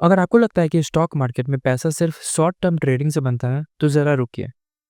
अगर आपको लगता है कि स्टॉक मार्केट में पैसा सिर्फ शॉर्ट टर्म ट्रेडिंग से बनता है, तो ज़रा रुकिए।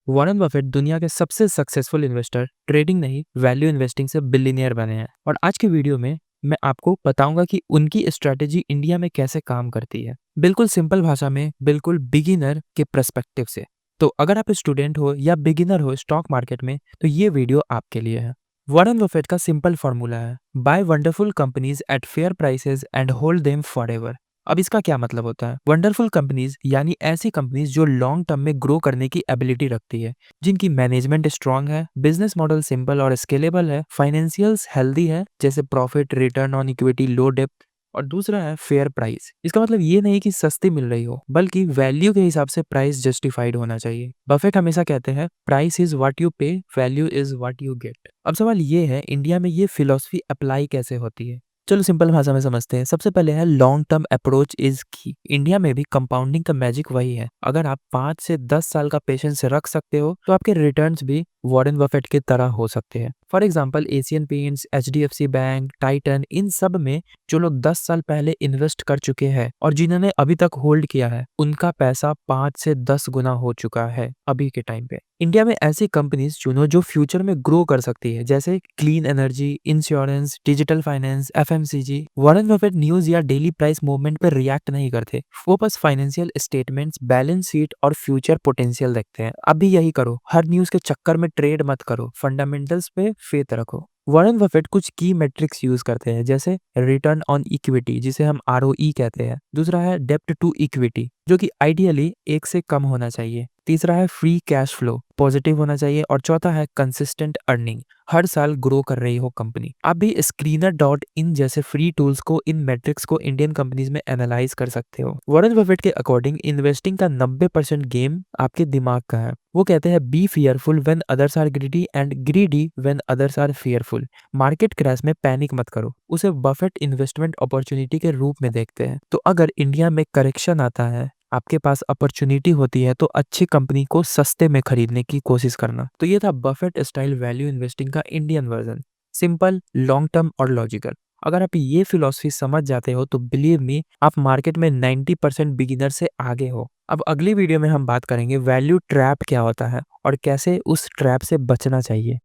वॉरेन बफेट दुनिया के सबसे सक्सेसफुल इन्वेस्टर ट्रेडिंग नहीं, वैल्यू इन्वेस्टिंग से बिलियनियर बने हैं। और आज के वीडियो में मैं आपको बताऊंगा कि उनकी स्ट्रैटेजी इंडिया में कैसे काम करती है, बिल्कुल सिंपल भाषा में, बिल्कुल बिगिनर के पर्सपेक्टिव से। तो अगर आप स्टूडेंट हो या बिगिनर हो स्टॉक मार्केट में, तो ये वीडियो आपके लिए है। वॉरेन बफेट का सिंपल फॉर्मूला है, buy wonderful companies at fair prices and hold them forever. अब इसका क्या मतलब होता है? वंडरफुल कंपनीज यानी ऐसी कंपनीज जो लॉन्ग टर्म में ग्रो करने की एबिलिटी रखती है, जिनकी मैनेजमेंट स्ट्रांग है, बिजनेस मॉडल सिंपल और स्केलेबल है, फाइनेंशियल्स हेल्दी है, जैसे profit, return on equity, low depth. और दूसरा है फेयर प्राइस। इसका मतलब ये नहीं कि सस्ती मिल रही हो, बल्कि वैल्यू के हिसाब से प्राइस जस्टिफाइड होना चाहिए। बफेट हमेशा कहते हैं, प्राइस इज व्हाट यू पे, value is what you get. अब सवाल ये है, इंडिया में ये फिलॉसफी अप्लाई कैसे होती है? चलो सिंपल भाषा में समझते हैं। सबसे पहले है लॉन्ग टर्म अप्रोच इज की। इंडिया में भी कंपाउंडिंग का मैजिक वही है। अगर आप 5 से 10 साल का पेशेंस रख सकते हो, तो आपके रिटर्न्स भी वॉरेन बफेट की तरह हो सकते हैं। For example Asian Paints, HDFC bank, Titan, इन सब में जो लोग 10 साल पहले इन्वेस्ट कर चुके हैं और जिन्होंने अभी तक होल्ड किया है, उनका पैसा 5 से 10 गुना हो चुका है अभी के टाइम पे। इंडिया में ऐसी कंपनीज चुनो जो फ्यूचर में ग्रो कर सकती है, जैसे clean energy, insurance, digital finance, FMCG. Warren Buffett news या डेली प्राइस मूवमेंट पर रिएक्ट नहीं करते, वो बस फाइनेंशियल स्टेटमेंट्स, बैलेंस शीट और फ्यूचर पोटेंशियल देखते हैं। अब भी यही करो, हर न्यूज के चक्कर में ट्रेड मत करो, फंडामेंटल्स पे फेथ रखो। वॉरेन बफेट कुछ की मेट्रिक्स यूज करते हैं, जैसे रिटर्न ऑन इक्विटी, जिसे हम आरओई कहते हैं। दूसरा है डेप्ट टू इक्विटी, जो कि आइडियली 1 से कम होना चाहिए। तीसरा है फ्री कैश फ्लो, पॉजिटिव होना चाहिए। और चौथा है कंसिस्टेंट अर्निंग, हर साल ग्रो कर रही हो कंपनी। आप भी screener.in जैसे फ्री टूल्स को, इन मैट्रिक्स को इंडियन कंपनीज में एनालाइज कर सकते हो। वॉरेन बफेट के अकॉर्डिंग इन्वेस्टिंग का 90% गेम आपके दिमाग का है। वो कहते हैं, be fearful when others are greedy and greedy when others are fearful. Market crash में पैनिक मत करो, उसे बफेट इन्वेस्टमेंट अपॉर्चुनिटी के रूप में देखते हैं। तो अगर इंडिया में करेक्शन आता है, आपके पास अपॉर्चुनिटी होती है, तो अच्छी कंपनी को सस्ते में खरीदने की कोशिश करना। तो ये था बफेट स्टाइल वैल्यू इन्वेस्टिंग का Indian version, simple, long term और लॉजिकल। अगर आप ये फिलॉसफी समझ जाते हो, तो बिलीव मी, आप मार्केट में 90% बिगिनर से आगे हो। अब अगली वीडियो में हम बात करेंगे वैल्यू ट्रैप क्या होता है और कैसे उस ट्रैप से बचना चाहिए।